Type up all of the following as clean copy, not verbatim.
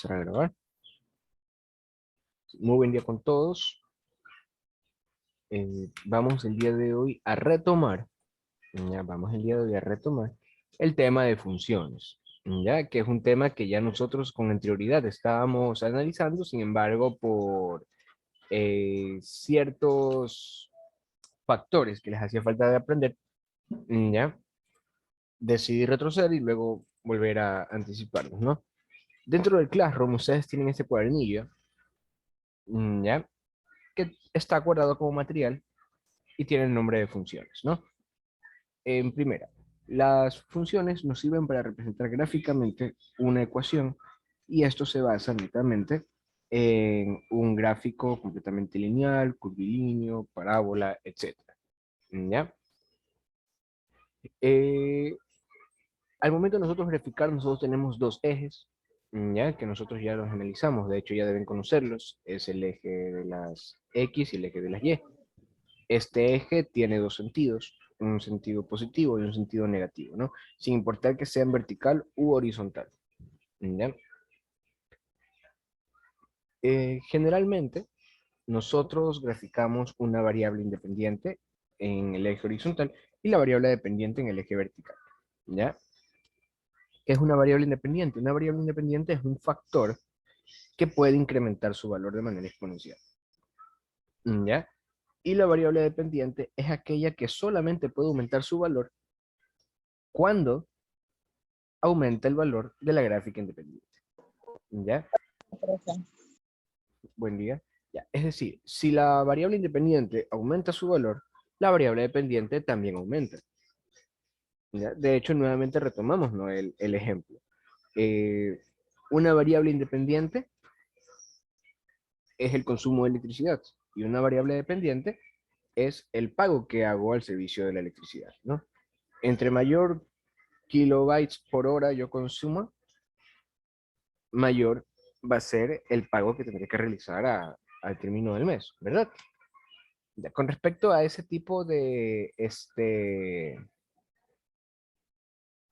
Empezar a grabar. Muy buen día con todos. Vamos el día de hoy a retomar, vamos el día de hoy a retomar el tema de funciones, ya que es un tema que ya nosotros con anterioridad estábamos analizando. Sin embargo, por ciertos factores que les hacía falta de aprender, ya decidí retroceder y luego volver a anticiparnos, ¿no? Dentro del Classroom ustedes tienen este cuadernillo, ya que está guardado como material y tiene el nombre de funciones, ¿no? En primera, las funciones nos sirven para representar gráficamente una ecuación, y esto se basa netamente en un gráfico completamente lineal, curvilíneo, parábola, etcétera. ¿Ya? Eh, Al momento de nosotros verificar, nosotros tenemos dos ejes, ya que nosotros ya los analizamos, de hecho ya deben conocerlos, es el eje de las X y el eje de las Y. Este eje tiene dos sentidos, un sentido positivo y un sentido negativo, ¿no? Sin importar que sean vertical u horizontal, ¿ya? Generalmente, nosotros graficamos una variable independiente en el eje horizontal y la variable dependiente en el eje vertical, ¿ya? ¿Qué es una variable independiente? Una variable independiente es un factor que puede incrementar su valor de manera exponencial, ¿ya? Y la variable dependiente es aquella que solamente puede aumentar su valor cuando aumenta el valor de la gráfica independiente. ¿Ya? Buen día. Ya. Es decir, si la variable independiente aumenta su valor, la variable dependiente también aumenta. ¿Ya? De hecho, nuevamente retomamos, ¿no? el ejemplo. Eh, una variable independiente es el consumo de electricidad, y una variable dependiente es el pago que hago al servicio de la electricidad, ¿no? Entre mayor kilobytes por hora yo consuma, mayor va a ser el pago que tendré que realizar al término del mes, ¿verdad? Ya, con respecto a ese tipo de,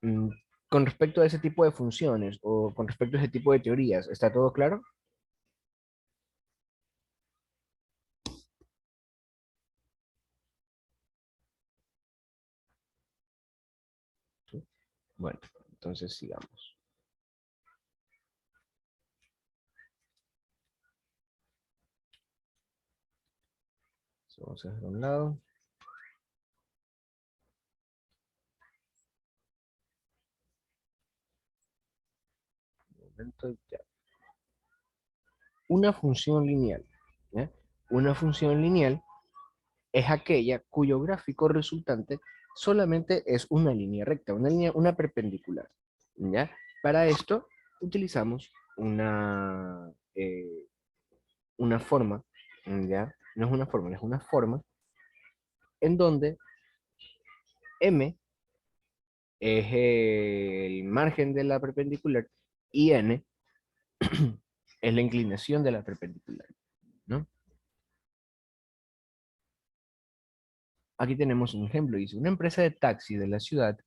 mm, con respecto a ese tipo de funciones o con respecto a ese tipo de teorías, ¿está todo claro? Sí. Bueno, entonces sigamos. Vamos a hacer un lado. Un momento, ya. Una función lineal, ¿ya? Una función lineal es aquella cuyo gráfico resultante solamente es una línea recta, una perpendicular, ¿ya? Para esto utilizamos una forma, ¿ya? No es una fórmula, es una forma en donde M es el margen de la perpendicular y N es la inclinación de la perpendicular, ¿no? Aquí tenemos un ejemplo, dice: una empresa de taxi de la ciudad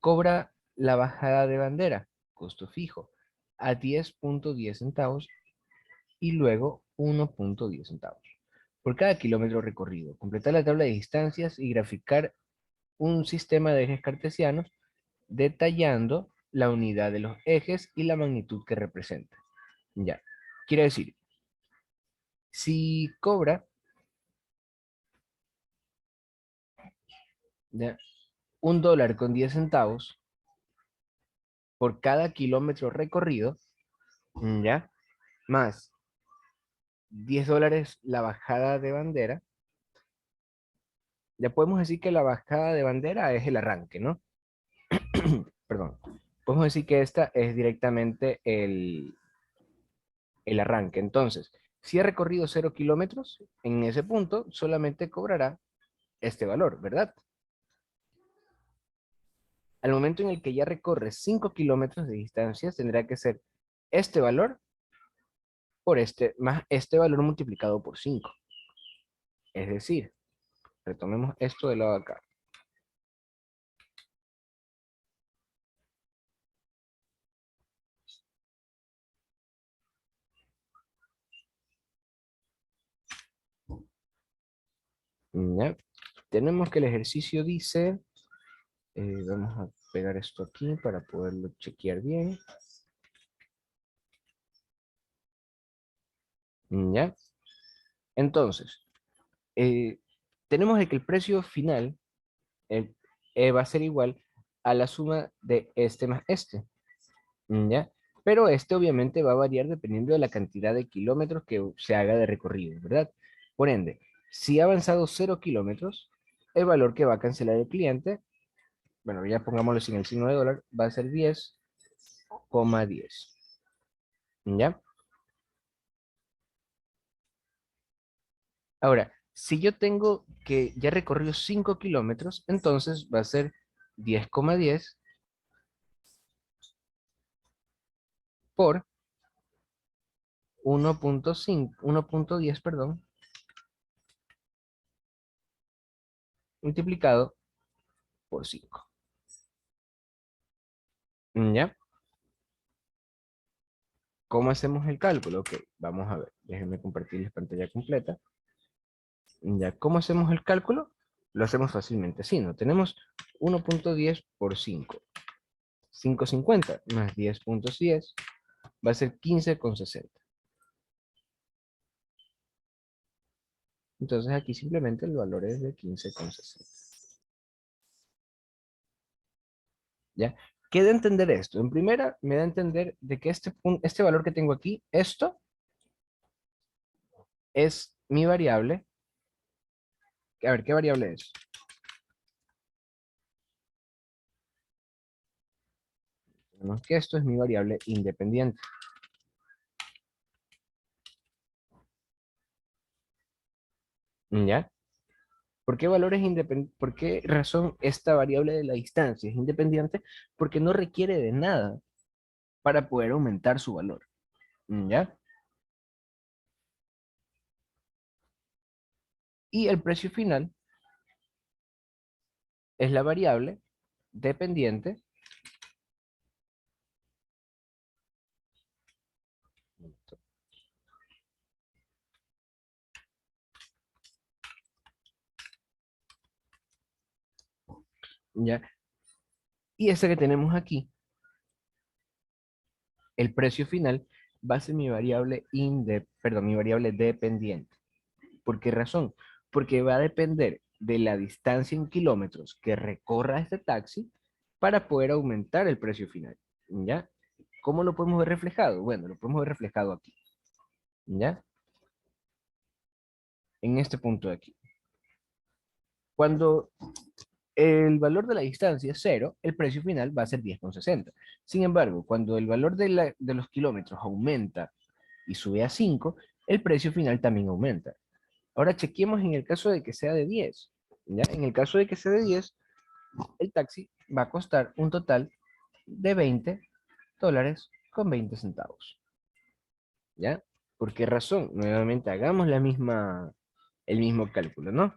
cobra la bajada de bandera, costo fijo, a 10.10 centavos y luego 1.10 centavos por cada kilómetro recorrido. Completar la tabla de distancias y graficar un sistema de ejes cartesianos detallando la unidad de los ejes y la magnitud que representa. Ya, quiere decir, si cobra, ya, $1.10 por cada kilómetro recorrido, ya, más $10 la bajada de bandera, ya podemos decir que la bajada de bandera es el arranque, ¿no? Perdón. Podemos decir que esta es directamente el arranque. Entonces, si ha recorrido 0 kilómetros, en ese punto solamente cobrará este valor, ¿verdad? Al momento en el que ya recorre 5 kilómetros de distancia, tendrá que ser este valor por este, más este valor multiplicado por 5. Es decir, retomemos esto del lado de acá. ¿Ya? Tenemos que el ejercicio dice, vamos a pegar esto aquí para poderlo chequear bien. ¿Ya? Entonces, eh, tenemos de que el precio final eh, va a ser igual a la suma de este más este. ¿Ya? Pero este obviamente va a variar dependiendo de la cantidad de kilómetros que se haga de recorrido, ¿verdad? Por ende, si ha avanzado 0 kilómetros, el valor que va a cancelar el cliente, bueno, ya pongámoslo sin el signo de dólar, va a ser 10,10. ¿Ya? Ahora, si yo tengo que ya recorrido 5 kilómetros, entonces va a ser 10,10 por 1,5, 1,10, perdón, multiplicado por 5. ¿Ya? ¿Cómo hacemos el cálculo? Ok, vamos a ver. Déjenme compartirles pantalla completa. ¿Ya? ¿Cómo hacemos el cálculo? Lo hacemos fácilmente. Sí, ¿no? Tenemos 1,10 por 5. 5,50 más 10,10 va a ser 15,60. Entonces aquí simplemente el valor es de 15,60. ¿Ya? ¿Qué da a entender esto? En primera, me da a entender de que este valor que tengo aquí, esto es mi variable. A ver, ¿qué variable es? Tenemos que esto es mi variable independiente. ¿Ya? ¿Por qué valores independientes? ¿Por qué razón esta variable de la distancia es independiente? Porque no requiere de nada para poder aumentar su valor. ¿Ya? Y el precio final es la variable dependiente. ¿Ya? Y esa que tenemos aquí, el precio final, va a ser mi variable perdón, mi variable dependiente. ¿Por qué razón? Porque va a depender de la distancia en kilómetros que recorra este taxi para poder aumentar el precio final. ¿Ya? ¿Cómo lo podemos ver reflejado? Bueno, lo podemos ver reflejado aquí. ¿Ya? En este punto de aquí. Cuando el valor de la distancia es cero, el precio final va a ser 10,60. Sin embargo, cuando el valor de los kilómetros aumenta y sube a 5, el precio final también aumenta. Ahora chequemos en el caso de que sea de 10. ¿Ya? En el caso de que sea de 10, el taxi va a costar un total de $20 con 20 centavos. ¿Ya? ¿Por qué razón? Nuevamente hagamos el mismo cálculo, ¿no?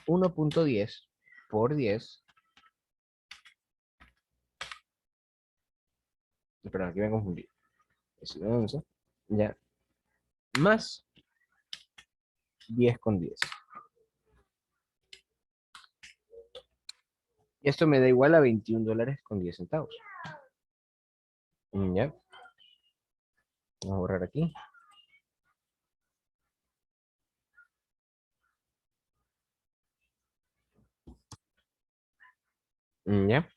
1,10 por 10, perdón, aquí me confundí, es 11, ¿ya? Más 10,10. Y esto me da igual a $21,10. ¿Ya? Vamos a borrar aquí. ¿Ya?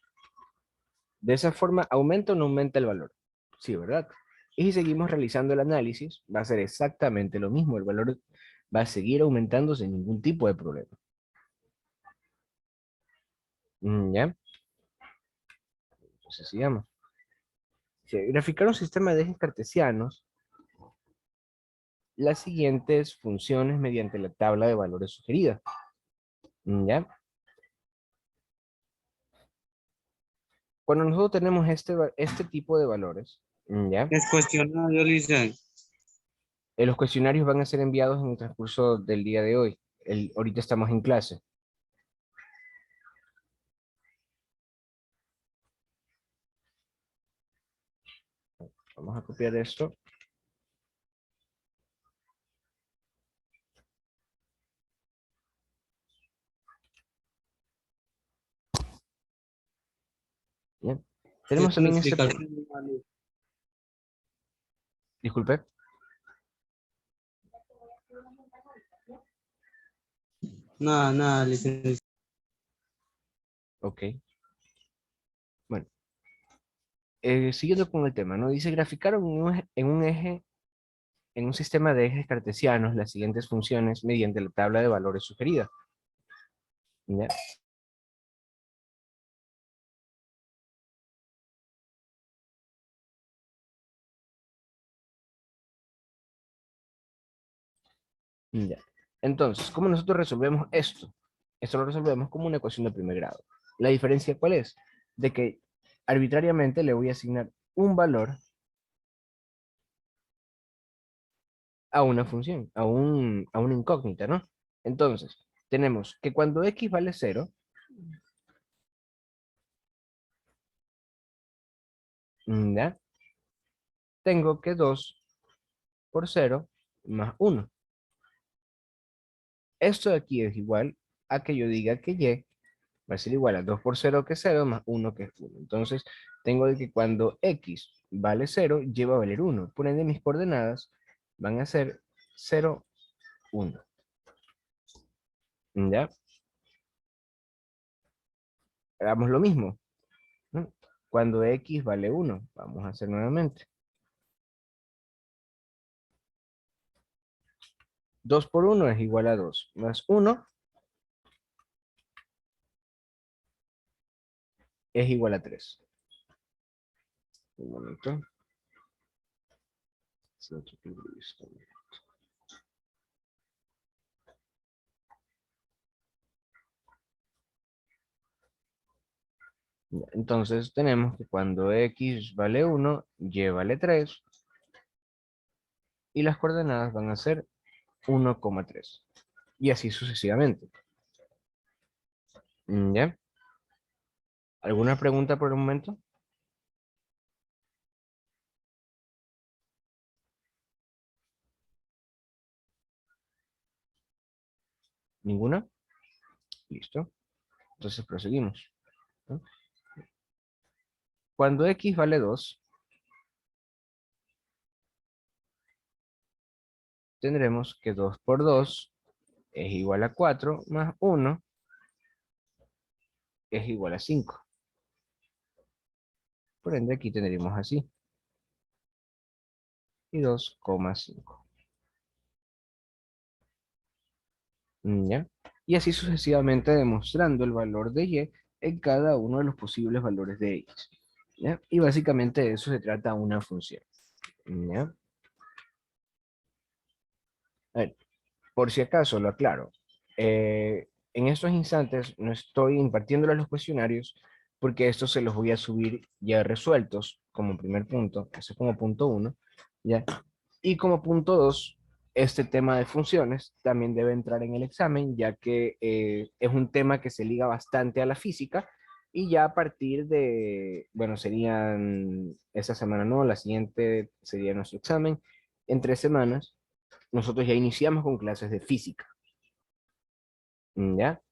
De esa forma, ¿aumenta o no aumenta el valor? Sí, ¿verdad? Y si seguimos realizando el análisis, va a ser exactamente lo mismo. El valor va a seguir aumentando sin ningún tipo de problema. ¿Ya? Entonces sigamos. Si graficar un sistema de ejes cartesianos, las siguientes funciones mediante la tabla de valores sugerida. ¿Ya? Cuando nosotros tenemos este tipo de valores, ¿ya? Es cuestionario, Lisa. Los cuestionarios van a ser enviados en el transcurso del día de hoy. Ahorita estamos en clase. Vamos a copiar esto. ¿Ya? Que Tenemos esto lo también este... explica al final. Disculpe. Nada, nada, licenciado. Ok. Bueno, siguiendo con el tema, ¿no? Dice, graficaron en un sistema de ejes cartesianos las siguientes funciones mediante la tabla de valores sugerida. ¿Ya? Ya. Entonces, ¿cómo nosotros resolvemos esto? Esto lo resolvemos como una ecuación de primer grado. ¿La diferencia cuál es? De que arbitrariamente le voy a asignar un valor a una función, a una incógnita, ¿no? Entonces, tenemos que cuando x vale 0, ¿ya? Tengo que 2 por 0 más 1. Esto de aquí es igual a que yo diga que y va a ser igual a 2 por 0 que es 0 más 1 que es 1. Entonces, tengo de que cuando x vale 0, y va a valer 1. Por ende, mis coordenadas van a ser 0, 1. ¿Ya? Hagamos lo mismo, ¿no? Cuando x vale 1, vamos a hacer nuevamente. 2 por 1 es igual a 2, más 1 es igual a 3. Un momento. Entonces tenemos que cuando x vale 1, y vale 3, y las coordenadas van a ser 1,3. Y así sucesivamente. ¿Ya? ¿Alguna pregunta por el momento? ¿Ninguna? Listo. Entonces proseguimos, ¿no? Cuando x vale 2, tendremos que 2 por 2 es igual a 4, más 1 es igual a 5. Por ende, aquí tendremos así. Y 2,5. ¿Ya? Y así sucesivamente demostrando el valor de y en cada uno de los posibles valores de x. ¿Ya? Y básicamente de eso se trata una función. ¿Ya? A ver, por si acaso lo aclaro. En estos instantes no estoy impartiéndoles los cuestionarios porque estos se los voy a subir ya resueltos como primer punto, eso es como punto uno, ¿ya? Y como punto dos, este tema de funciones también debe entrar en el examen, ya que es un tema que se liga bastante a la física y ya a partir de, bueno, serían esa semana, no, la siguiente sería nuestro examen, en 3 semanas nosotros ya iniciamos con clases de física, ¿ya?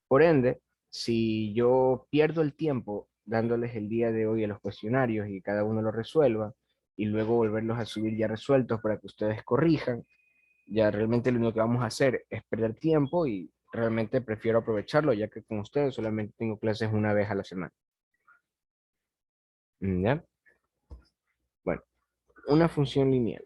Por ende, si yo pierdo el tiempo dándoles el día de hoy a los cuestionarios y cada uno lo resuelva, y luego volverlos a subir ya resueltos para que ustedes corrijan, ya realmente lo único que vamos a hacer es perder tiempo y realmente prefiero aprovecharlo, ya que con ustedes solamente tengo clases una vez a la semana. ¿Ya? Bueno, una función lineal.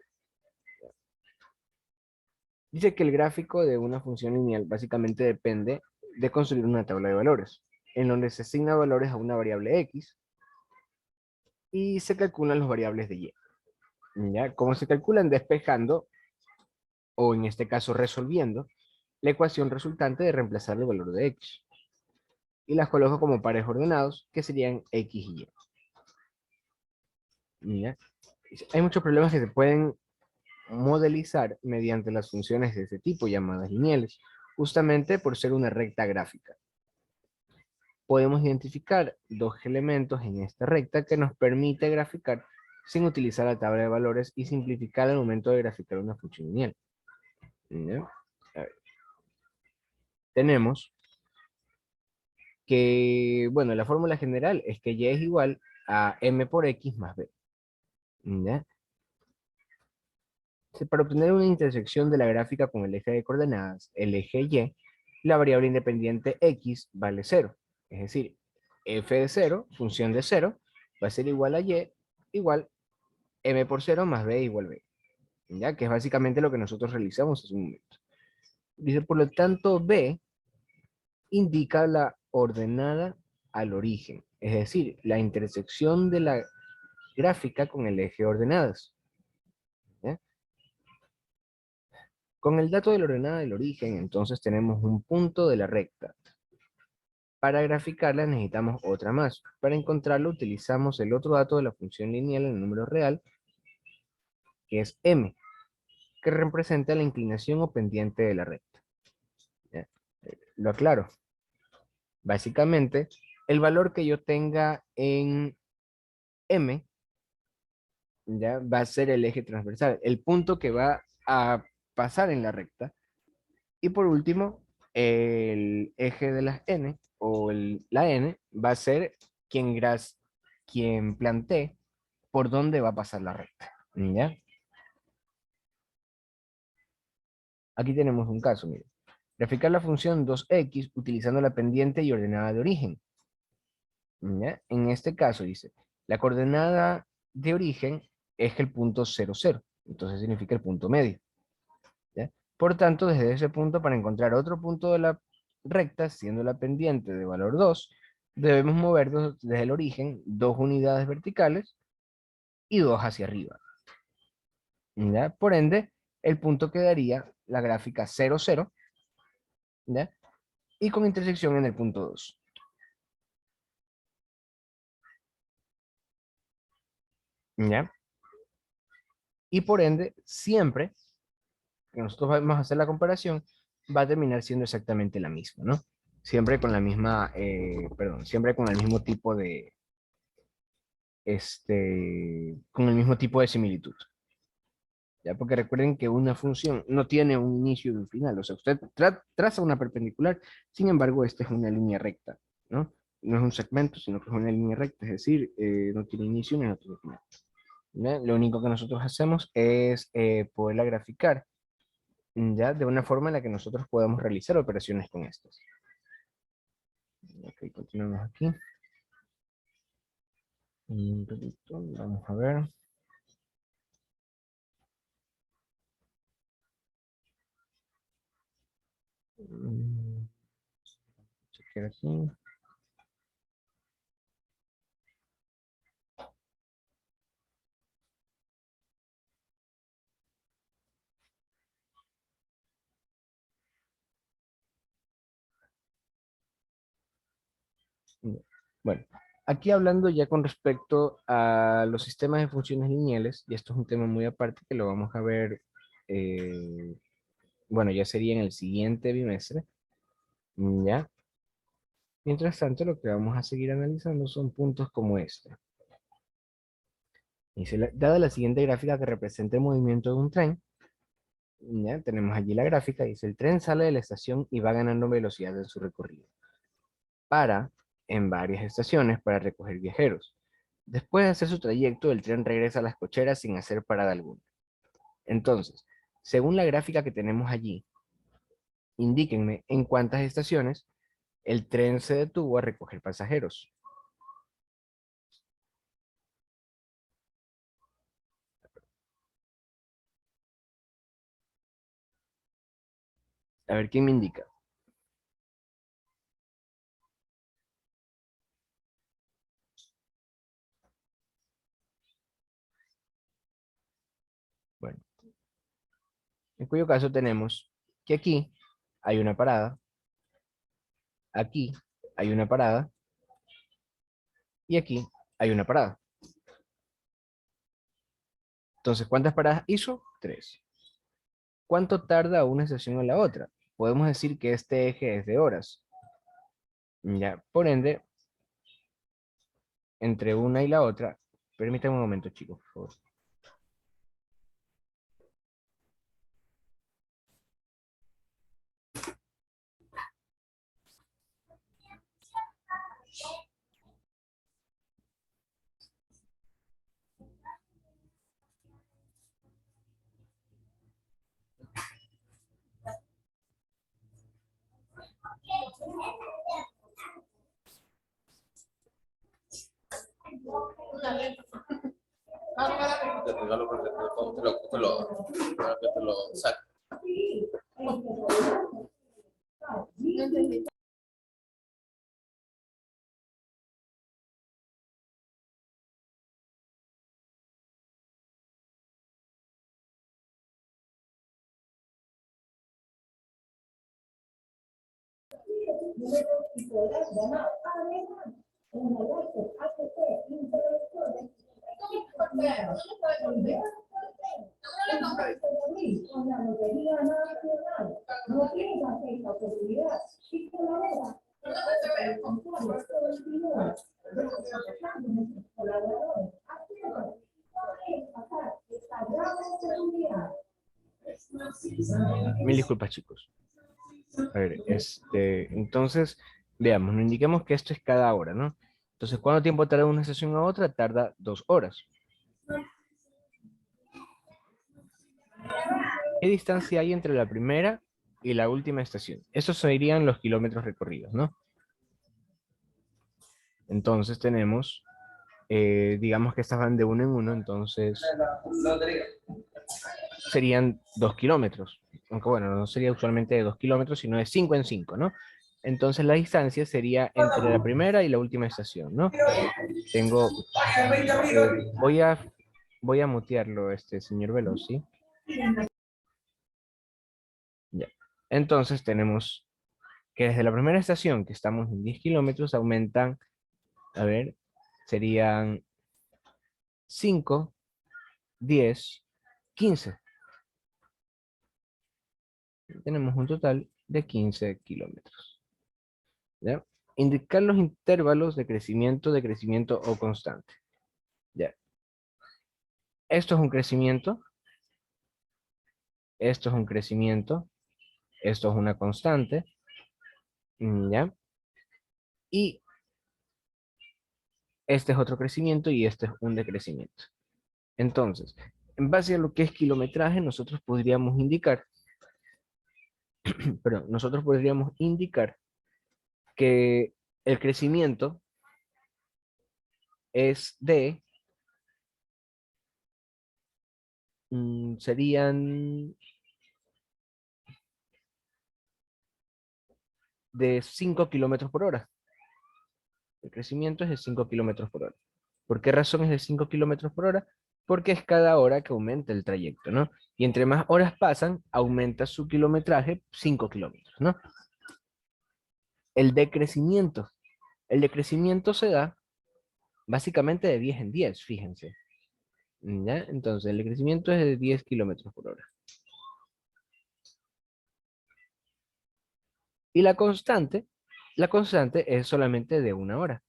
Dice que el gráfico de una función lineal básicamente depende de construir una tabla de valores, en donde se asigna valores a una variable x y se calculan los variables de y. ¿Ya? Como se calculan despejando, o en este caso resolviendo, la ecuación resultante de reemplazar el valor de x. Y las coloco como pares ordenados, que serían x y y. ¿Ya? Hay muchos problemas que se pueden modelizar mediante las funciones de este tipo, llamadas lineales, justamente por ser una recta gráfica. Podemos identificar dos elementos en esta recta que nos permite graficar sin utilizar la tabla de valores y simplificar al momento de graficar una función lineal. ¿Ya? A ver. Tenemos que, bueno, la fórmula general es que y es igual a m por x más b. ¿Ya? Para obtener una intersección de la gráfica con el eje de coordenadas, el eje y, la variable independiente x vale 0. Es decir, f de 0, función de 0, va a ser igual a y igual m por 0 más b igual b. ¿Ya? Que es básicamente lo que nosotros realizamos hace un momento. Dice, por lo tanto, b indica la ordenada al origen, es decir, la intersección de la gráfica con el eje de ordenadas. ¿Ya? Con el dato de la ordenada del origen, entonces tenemos un punto de la recta. Para graficarla necesitamos otra más. Para encontrarlo utilizamos el otro dato de la función lineal en el número real, que es m, que representa la inclinación o pendiente de la recta. ¿Ya? Lo aclaro. Básicamente, el valor que yo tenga en m, ya va a ser el eje transversal, el punto que va a pasar en la recta. Y por último, el eje de las n, o la n, va a ser quien plantee por dónde va a pasar la recta. ¿Ya? Aquí tenemos un caso, miren. Graficar la función 2x utilizando la pendiente y ordenada de origen. ¿Ya? En este caso dice, la coordenada de origen es el punto 0, 0. Entonces significa el punto medio. ¿Ya? Por tanto, desde ese punto, para encontrar otro punto de la recta, siendo la pendiente de valor 2, debemos movernos desde el origen 2 unidades verticales y 2 hacia arriba. ¿Ya? Por ende, el punto quedaría la gráfica 0, 0, ¿ya? Y con intersección en el punto 2. ¿Ya? Y por ende, siempre que nosotros vamos a hacer la comparación, va a terminar siendo exactamente la misma, ¿no? Siempre con la misma, perdón, siempre con el mismo tipo de, con el mismo tipo de similitud. ¿Ya? Porque recuerden que una función no tiene un inicio y un final. O sea, usted traza una perpendicular, sin embargo, esta es una línea recta, ¿no? No es un segmento, sino que es una línea recta, es decir, no tiene inicio ni no tiene final. ¿Ya? Lo único que nosotros hacemos es poderla graficar, ya de una forma en la que nosotros podamos realizar operaciones con estas. Ok, continuamos aquí. Un ratito, vamos a ver. Mm, chequear aquí. Bueno, aquí hablando ya con respecto a los sistemas de funciones lineales, y esto es un tema muy aparte que lo vamos a ver, eh, bueno, ya sería en el siguiente bimestre, ¿ya? Mientras tanto, lo que vamos a seguir analizando son puntos como este. Dice, dada la siguiente gráfica que representa el movimiento de un tren, ¿ya? Tenemos allí la gráfica, dice, el tren sale de la estación y va ganando velocidad en su recorrido. Para en varias estaciones para recoger viajeros. Después de hacer su trayecto, el tren regresa a las cocheras sin hacer parada alguna. Entonces, según la gráfica que tenemos allí, indíquenme en cuántas estaciones el tren se detuvo a recoger pasajeros. A ver quién me indica. Bueno, en cuyo caso tenemos que aquí hay una parada, aquí hay una parada y aquí hay una parada. Entonces, ¿cuántas paradas hizo? 3. ¿Cuánto tarda una estación en la otra? Podemos decir que este eje es de horas. Ya, por ende, entre una y la otra, permítanme un momento, chicos, por favor. Te regalo porque para que te lo saque. Mil disculpas, chicos. A ver, entonces, veamos, nos indiquemos que esto es cada hora, ¿no? Entonces, ¿cuánto tiempo tarda una estación a otra? Tarda 2 horas. ¿Qué distancia hay entre la primera y la última estación? Esos serían los kilómetros recorridos, ¿no? Entonces tenemos, digamos que estas van de uno en uno, entonces serían 2 kilómetros. Aunque bueno, no sería usualmente de 2 kilómetros, sino de 5 en 5, ¿no? Entonces la distancia sería entre la primera y la última estación, ¿no? Tengo, voy a mutearlo, señor Veloz, ¿sí? Ya. Entonces tenemos que desde la primera estación, que estamos en 10 kilómetros, aumentan, a ver, serían 5, 10, 15. Tenemos un total de 15 kilómetros. ¿Ya? Indicar los intervalos de crecimiento o constante. ¿Ya? Esto es un crecimiento, esto es un crecimiento, esto es una constante, ¿ya? Y este es otro crecimiento y este es un decrecimiento. Entonces, en base a lo que es kilometraje, nosotros podríamos indicar, perdón, nosotros podríamos indicar que el crecimiento es serían de 5 kilómetros por hora. El crecimiento es de 5 kilómetros por hora. ¿Por qué razón es de 5 kilómetros por hora? Porque es cada hora que aumenta el trayecto, ¿no? Y entre más horas pasan, aumenta su kilometraje 5 kilómetros, ¿no? El decrecimiento. El decrecimiento se da básicamente de 10 en 10, fíjense. ¿Ya? Entonces, el decrecimiento es de 10 kilómetros por hora. Y la constante es solamente de 1 hora.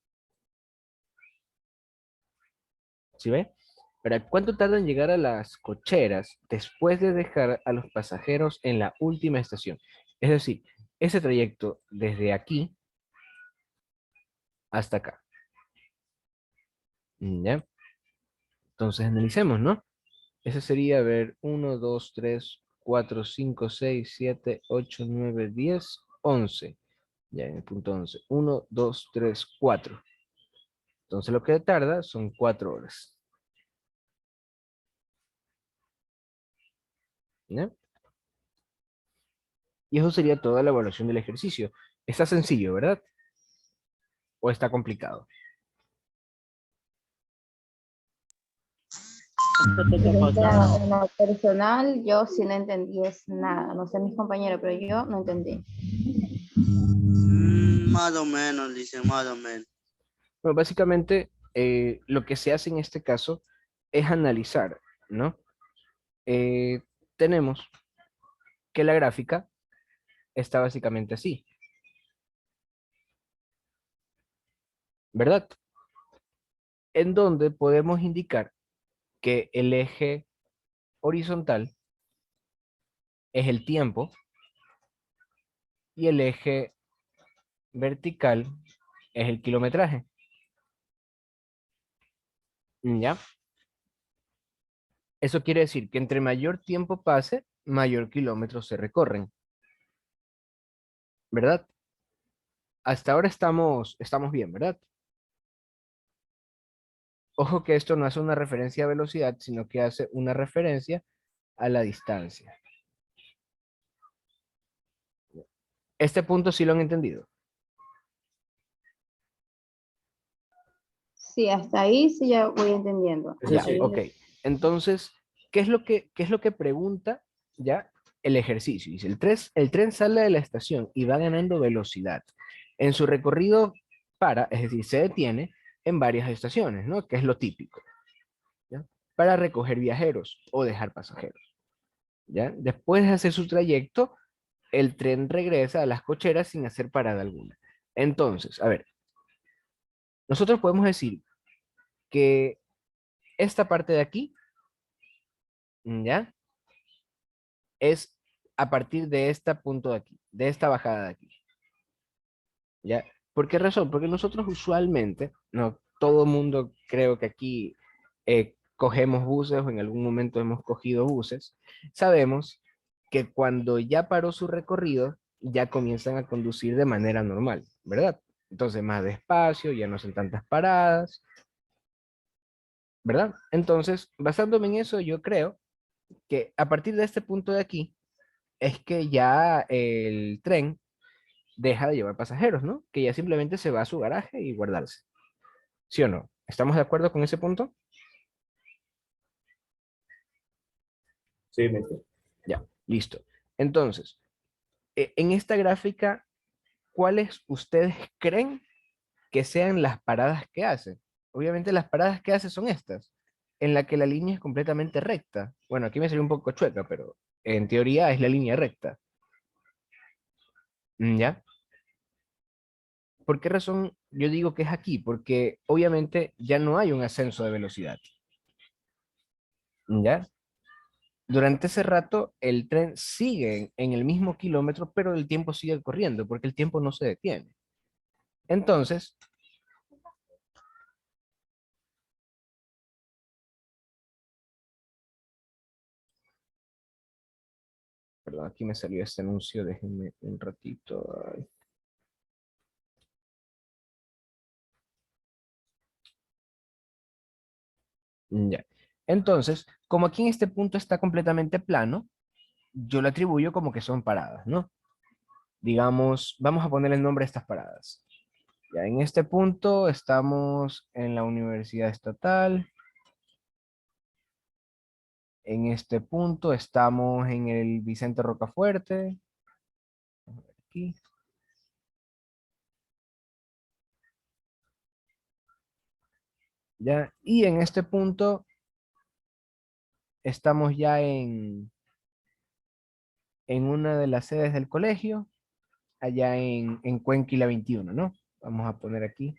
¿Sí ve? ¿Para cuánto tarda en llegar a las cocheras después de dejar a los pasajeros en la última estación? Es decir, ese trayecto desde aquí hasta acá. ¿Ya? Entonces analicemos, ¿no? Ese sería, a ver, 1, 2, 3, 4, 5, 6, 7, 8, 9, 10, 11. Ya en el punto 11. 1, 2, 3, 4. Entonces lo que tarda son 4 horas. ¿Ya? Y eso sería toda la evaluación del ejercicio. Está sencillo, ¿verdad? ¿O está complicado? En lo personal, yo sí no entendí es nada. No sé mis compañeros, pero yo no entendí. Más o menos, dice, más o menos. Bueno, básicamente lo que se hace en este caso es analizar, ¿no? Eh, tenemos que la gráfica está básicamente así, ¿verdad? En donde podemos indicar que el eje horizontal es el tiempo y el eje vertical es el kilometraje. ¿Ya? Eso quiere decir que entre mayor tiempo pase, mayor kilómetros se recorren, ¿verdad? Hasta ahora estamos bien, ¿verdad? Ojo que esto no hace una referencia a velocidad, sino que hace una referencia a la distancia. Este punto sí lo han entendido. Sí, hasta ahí sí ya voy entendiendo. Eso Ya, Hasta sí. ahí ok. Entonces, ¿qué es lo que pregunta ya el ejercicio? Dice, el tren sale de la estación y va ganando velocidad. En su recorrido es decir, se detiene en varias estaciones, ¿no? Que es lo típico, ¿ya? Para recoger viajeros o dejar pasajeros, ¿ya? Después de hacer su trayecto, el tren regresa a las cocheras sin hacer parada alguna. Entonces, a ver, nosotros podemos decir que esta parte de aquí, ¿ya? Es a partir de este punto de aquí, de esta bajada de aquí, ¿ya? ¿Por qué razón? Porque nosotros usualmente, no todo mundo creo que aquí cogemos buses o en algún momento hemos cogido buses, sabemos que cuando ya paró su recorrido, ya comienzan a conducir de manera normal, ¿verdad? Entonces más despacio, ya no hacen tantas paradas, ¿verdad? Entonces, basándome en eso, yo creo que a partir de este punto de aquí, es que ya el tren deja de llevar pasajeros, ¿no? Que ya simplemente se va a su garaje y guardarse. ¿Sí o no? ¿Estamos de acuerdo con ese punto? Sí, mister. Ya, listo. Entonces, en esta gráfica, ¿cuáles ustedes creen que sean las paradas que hace? Obviamente las paradas que hace son estas, en la que la línea es completamente recta. Bueno, aquí me salió un poco chueca, pero en teoría es la línea recta. ¿Ya? ¿Por qué razón yo digo que es aquí? Porque obviamente ya no hay un ascenso de velocidad. ¿Ya? Durante ese rato el tren sigue en el mismo kilómetro, pero el tiempo sigue corriendo porque el tiempo no se detiene. Entonces, perdón, aquí me salió este anuncio, déjenme un ratito. Ay. Ya. Entonces, como aquí en este punto está completamente plano, yo le atribuyo como que son paradas, ¿no? Digamos, vamos a poner el nombre a estas paradas. Ya, en este punto estamos en la Universidad Estatal. En este punto estamos en el Vicente Rocafuerte. Aquí. Ya, y en este punto estamos ya en una de las sedes del colegio, allá en Cuenquila 21, ¿no? Vamos a poner aquí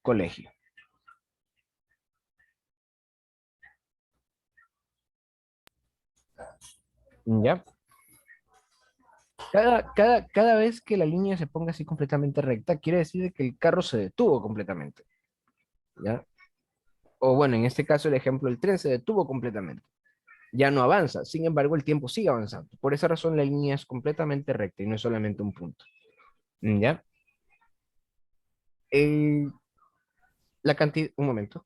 colegio. ¿Ya? Cada vez que la línea se ponga así completamente recta, quiere decir que el carro se detuvo completamente. ¿Ya? O bueno, en este caso el ejemplo, el tren se detuvo completamente. Ya no avanza, sin embargo el tiempo sigue avanzando. Por esa razón la línea es completamente recta y no es solamente un punto. ¿Ya? El- la cantidad, un momento.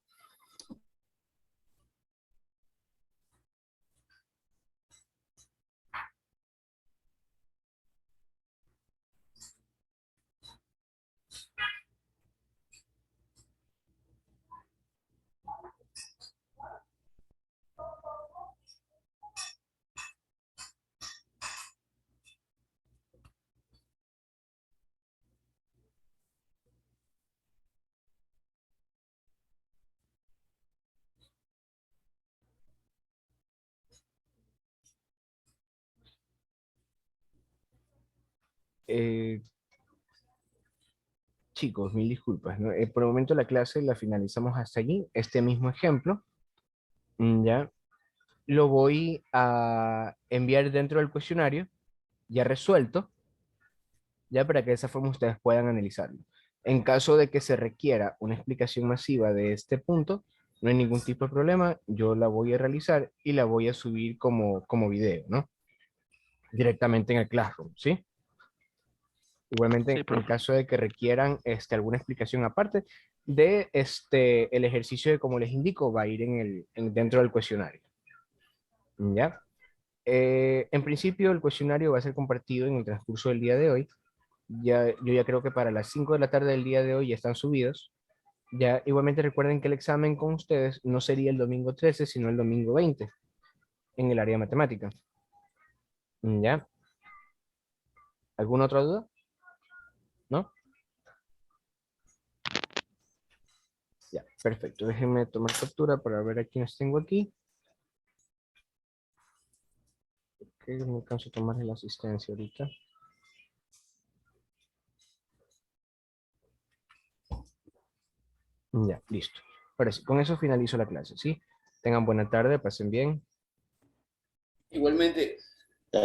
Eh, Chicos, mil disculpas, ¿no? Por el momento la clase la finalizamos hasta allí. Este mismo ejemplo, ya lo voy a enviar dentro del cuestionario, ya resuelto, ya para que de esa forma ustedes puedan analizarlo. En caso de que se requiera una explicación masiva de este punto, no hay ningún tipo de problema, yo la voy a realizar y la voy a subir como video, ¿no? Directamente en el Classroom, ¿sí? Igualmente, Sí, en profe. caso de que requieran alguna explicación aparte de el ejercicio de, como les indico, va a ir dentro del cuestionario. ¿Ya? En principio, el cuestionario va a ser compartido en el transcurso del día de hoy. Yo ya creo que para las 5 de la tarde del día de hoy ya están subidos. Ya, igualmente recuerden que el examen con ustedes no sería el domingo 13, sino el domingo 20 en el área de matemática. ¿Ya? ¿Alguna otra duda? ¿No? Ya, perfecto. Déjenme tomar captura para ver a quiénes tengo aquí. Ok, no alcanzo a tomar la asistencia ahorita. Ya, listo. Ahora sí, con eso finalizo la clase, ¿sí? Tengan buena tarde, pasen bien. Igualmente.